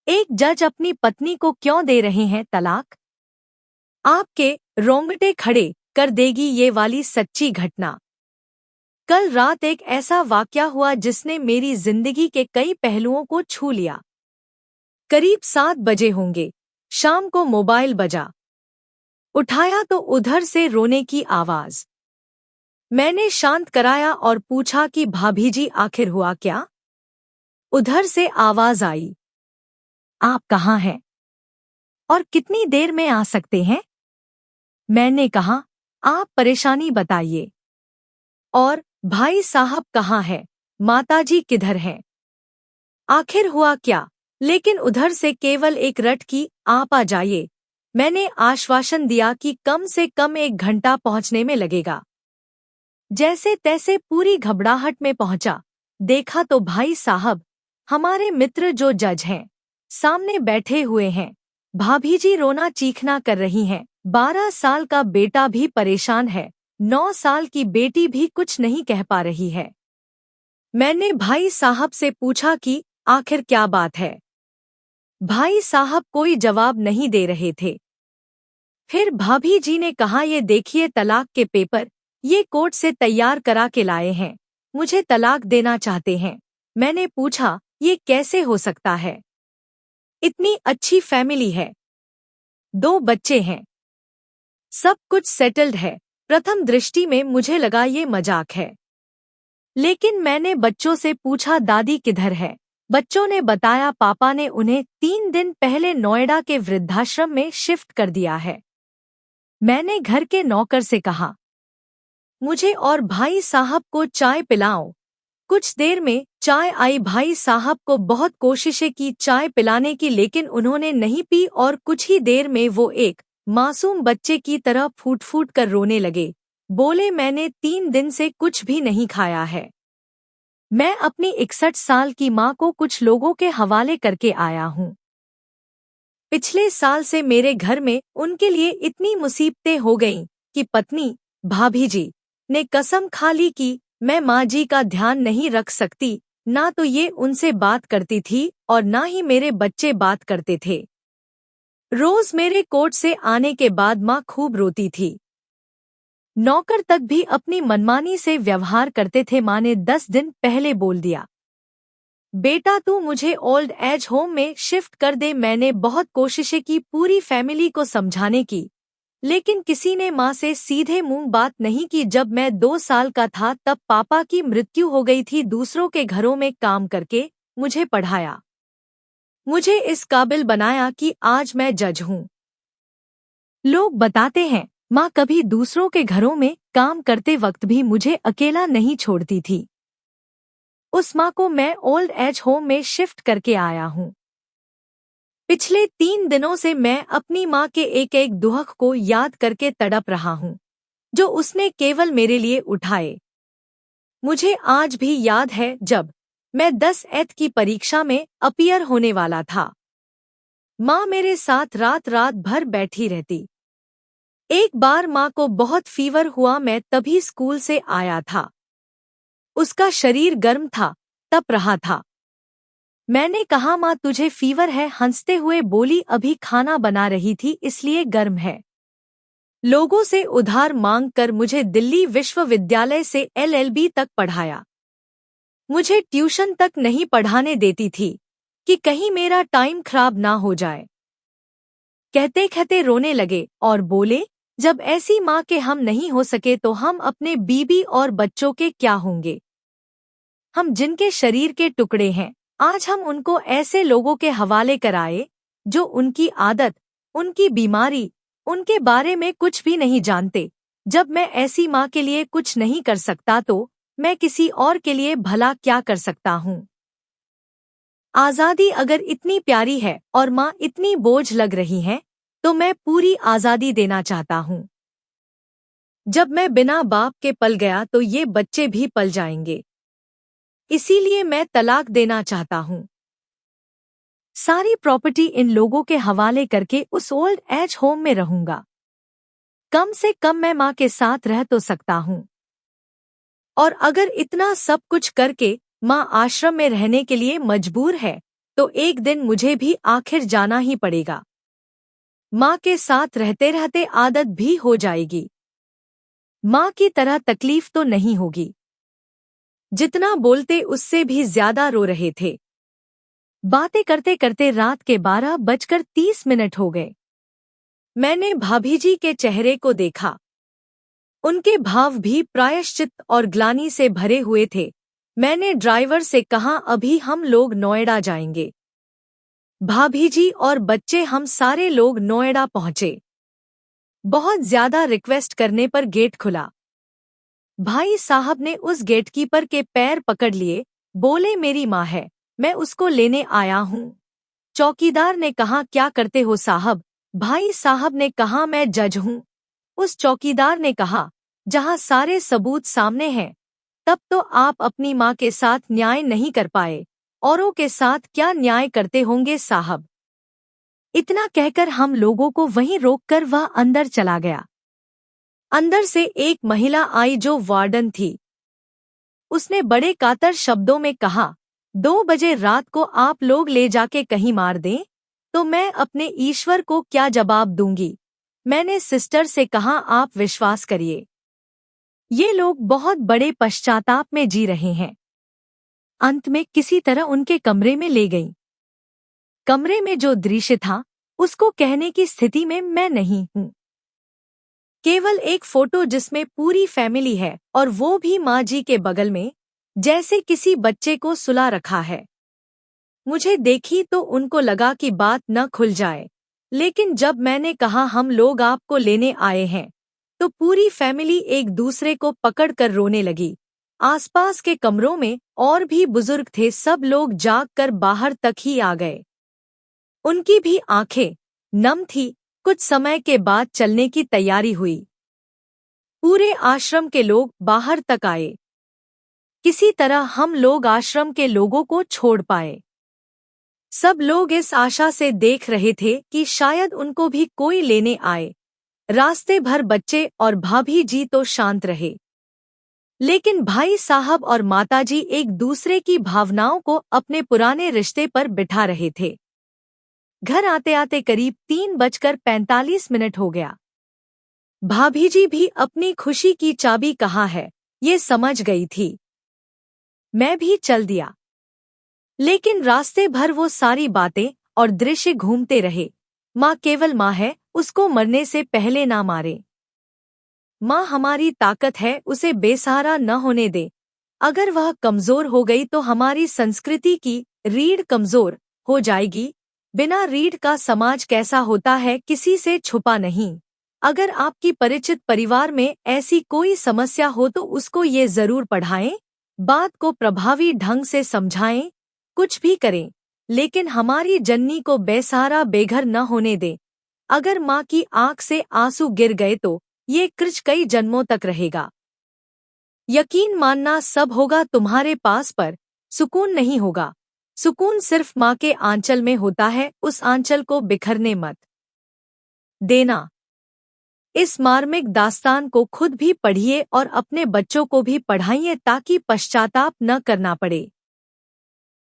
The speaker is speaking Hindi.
एक जज अपनी पत्नी को क्यों दे रहे हैं तलाक? आपके रोंगटे खड़े कर देगी ये वाली सच्ची घटना। कल रात एक ऐसा वाकया हुआ जिसने मेरी जिंदगी के कई पहलुओं को छू लिया। करीब 7 बजे होंगे, शाम को मोबाइल बजा। उठाया तो उधर से रोने की आवाज। मैंने शांत कराया और पूछा कि भाभी जी आखिर हुआ क्या? उधर से आवाज आई, आप कहाँ हैं और कितनी देर में आ सकते हैं? मैंने कहा, आप परेशानी बताइए। और भाई साहब कहाँ है, माताजी किधर हैं, आखिर हुआ क्या? लेकिन उधर से केवल एक रट की, आप आ जाइए। मैंने आश्वासन दिया कि कम से कम 1 घंटा पहुंचने में लगेगा। जैसे तैसे पूरी घबराहट में पहुंचा। देखा तो भाई साहब, हमारे मित्र जो जज हैं, सामने बैठे हुए हैं। भाभी जी रोना चीखना कर रही हैं। 12 साल का बेटा भी परेशान है, 9 साल की बेटी भी कुछ नहीं कह पा रही है। मैंने भाई साहब से पूछा कि आखिर क्या बात है। भाई साहब कोई जवाब नहीं दे रहे थे। फिर भाभी जी ने कहा, ये देखिए तलाक के पेपर, ये कोर्ट से तैयार करा के लाए हैं, मुझे तलाक देना चाहते हैं। मैंने पूछा, ये कैसे हो सकता है? इतनी अच्छी फैमिली है, 2 बच्चे हैं, सब कुछ सेटल्ड है। प्रथम दृष्टि में मुझे लगा ये मजाक है। लेकिन मैंने बच्चों से पूछा, दादी किधर है? बच्चों ने बताया, पापा ने उन्हें 3 दिन पहले नोएडा के वृद्धाश्रम में शिफ्ट कर दिया है। मैंने घर के नौकर से कहा, मुझे और भाई साहब को चाय पिलाओ। कुछ देर में चाय आई। भाई साहब को बहुत कोशिशें की चाय पिलाने की, लेकिन उन्होंने नहीं पी और कुछ ही देर में वो एक मासूम बच्चे की तरह फूट फूट कर रोने लगे। बोले, मैंने 3 दिन से कुछ भी नहीं खाया है। मैं अपनी 61 साल की माँ को कुछ लोगों के हवाले करके आया हूँ। पिछले साल से मेरे घर में उनके लिए इतनी मुसीबतें हो गईं कि पत्नी, भाभी जी, ने कसम खा ली कि मैं माँ जी का ध्यान नहीं रख सकती। ना तो ये उनसे बात करती थी और ना ही मेरे बच्चे बात करते थे। रोज मेरे कोर्ट से आने के बाद माँ खूब रोती थी। नौकर तक भी अपनी मनमानी से व्यवहार करते थे। माँ ने 10 दिन पहले बोल दिया, बेटा तू मुझे ओल्ड एज होम में शिफ्ट कर दे। मैंने बहुत कोशिशें की पूरी फैमिली को समझाने की, लेकिन किसी ने माँ से सीधे मुंह बात नहीं की। जब मैं 2 साल का था तब पापा की मृत्यु हो गई थी। दूसरों के घरों में काम करके मुझे पढ़ाया, मुझे इस काबिल बनाया कि आज मैं जज हूँ। लोग बताते हैं, माँ कभी दूसरों के घरों में काम करते वक्त भी मुझे अकेला नहीं छोड़ती थी। उस माँ को मैं ओल्ड एज होम में शिफ्ट करके आया हूँ। पिछले 3 दिनों से मैं अपनी माँ के एक एक दुख को याद करके तड़प रहा हूँ, जो उसने केवल मेरे लिए उठाए। मुझे आज भी याद है जब मैं 10th की परीक्षा में अपीयर होने वाला था। माँ मेरे साथ रात रात भर बैठी रहती। एक बार माँ को बहुत फीवर हुआ, मैं तभी स्कूल से आया था। उसका शरीर गर्म था, तप रहा था। मैंने कहा, माँ तुझे फीवर है? हंसते हुए बोली, अभी खाना बना रही थी इसलिए गर्म है। लोगों से उधार मांग कर मुझे दिल्ली विश्वविद्यालय से LLB तक पढ़ाया। मुझे ट्यूशन तक नहीं पढ़ाने देती थी कि कहीं मेरा टाइम खराब ना हो जाए। कहते कहते रोने लगे और बोले, जब ऐसी माँ के हम नहीं हो सके तो हम अपने बीबी और बच्चों के क्या होंगे? हम जिनके शरीर के टुकड़े हैं, आज हम उनको ऐसे लोगों के हवाले कराए जो उनकी आदत, उनकी बीमारी, उनके बारे में कुछ भी नहीं जानते। जब मैं ऐसी माँ के लिए कुछ नहीं कर सकता तो मैं किसी और के लिए भला क्या कर सकता हूँ? आज़ादी अगर इतनी प्यारी है और माँ इतनी बोझ लग रही है, तो मैं पूरी आज़ादी देना चाहता हूँ। जब मैं बिना बाप के पल गया तो ये बच्चे भी पल जाएंगे। इसीलिए मैं तलाक देना चाहता हूँ। सारी प्रॉपर्टी इन लोगों के हवाले करके उस ओल्ड एज होम में रहूंगा। कम से कम मैं माँ के साथ रह तो सकता हूँ। और अगर इतना सब कुछ करके माँ आश्रम में रहने के लिए मजबूर है, तो एक दिन मुझे भी आखिर जाना ही पड़ेगा। माँ के साथ रहते रहते आदत भी हो जाएगी। माँ की तरह तकलीफ तो नहीं होगी। जितना बोलते उससे भी ज्यादा रो रहे थे। बातें करते करते रात के 12:30 हो गए। मैंने भाभी जी के चेहरे को देखा। उनके भाव भी प्रायश्चित और ग्लानि से भरे हुए थे। मैंने ड्राइवर से कहा, अभी हम लोग नोएडा जाएंगे। भाभी जी और बच्चे हम सारे लोग नोएडा पहुंचे। बहुत ज्यादा रिक्वेस्ट करने पर गेट खुला। भाई साहब ने उस गेटकीपर के पैर पकड़ लिए, बोले मेरी माँ है, मैं उसको लेने आया हूँ। चौकीदार ने कहा, क्या करते हो साहब? भाई साहब ने कहा, मैं जज हूँ। उस चौकीदार ने कहा, जहाँ सारे सबूत सामने हैं, तब तो आप अपनी माँ के साथ न्याय नहीं कर पाए, औरों के साथ क्या न्याय करते होंगे साहब? इतना कहकर हम लोगों को वहीं रोककर वह अंदर चला गया। अंदर से एक महिला आई जो वार्डन थी। उसने बड़े कातर शब्दों में कहा, 2 बजे रात को आप लोग ले जाके कहीं मार दें तो मैं अपने ईश्वर को क्या जवाब दूंगी? मैंने सिस्टर से कहा, आप विश्वास करिए, ये लोग बहुत बड़े पश्चाताप में जी रहे हैं। अंत में किसी तरह उनके कमरे में ले गई। कमरे में जो दृश्य था उसको कहने की स्थिति में मैं नहीं हूँ। केवल एक फोटो जिसमें पूरी फैमिली है और वो भी माँ जी के बगल में, जैसे किसी बच्चे को सुला रखा है। मुझे देखी तो उनको लगा कि बात न खुल जाए, लेकिन जब मैंने कहा हम लोग आपको लेने आए हैं, तो पूरी फैमिली एक दूसरे को पकड़कर रोने लगी। आसपास के कमरों में और भी बुजुर्ग थे, सब लोग जाग कर बाहर तक ही आ गए। उनकी भी आंखें नम थी। कुछ समय के बाद चलने की तैयारी हुई। पूरे आश्रम के लोग बाहर तक आए। किसी तरह हम लोग आश्रम के लोगों को छोड़ पाए। सब लोग इस आशा से देख रहे थे कि शायद उनको भी कोई लेने आए। रास्ते भर बच्चे और भाभी जी तो शांत रहे, लेकिन भाई साहब और माताजी एक दूसरे की भावनाओं को अपने पुराने रिश्ते पर बिठा रहे थे। घर आते आते करीब 3:45 हो गया। भाभी जी भी अपनी खुशी की चाबी कहाँ है ये समझ गई थी। मैं भी चल दिया, लेकिन रास्ते भर वो सारी बातें और दृश्य घूमते रहे। माँ केवल माँ है, उसको मरने से पहले ना मारे। माँ हमारी ताकत है, उसे बेसहारा न होने दे। अगर वह कमजोर हो गई तो हमारी संस्कृति की रीढ़ कमजोर हो जाएगी। बिना रीढ़ का समाज कैसा होता है किसी से छुपा नहीं। अगर आपकी परिचित परिवार में ऐसी कोई समस्या हो तो उसको ये जरूर पढ़ाएं, बात को प्रभावी ढंग से समझाएं। कुछ भी करें, लेकिन हमारी जन्नी को बेसहारा बेघर न होने दें। अगर माँ की आंख से आंसू गिर गए तो ये कृच कई जन्मों तक रहेगा। यकीन मानना सब होगा तुम्हारे पास, पर सुकून नहीं होगा। सुकून सिर्फ माँ के आंचल में होता है, उस आंचल को बिखरने मत देना। इस मार्मिक दास्तान को खुद भी पढ़िए और अपने बच्चों को भी पढ़ाइए ताकि पश्चाताप न करना पड़े।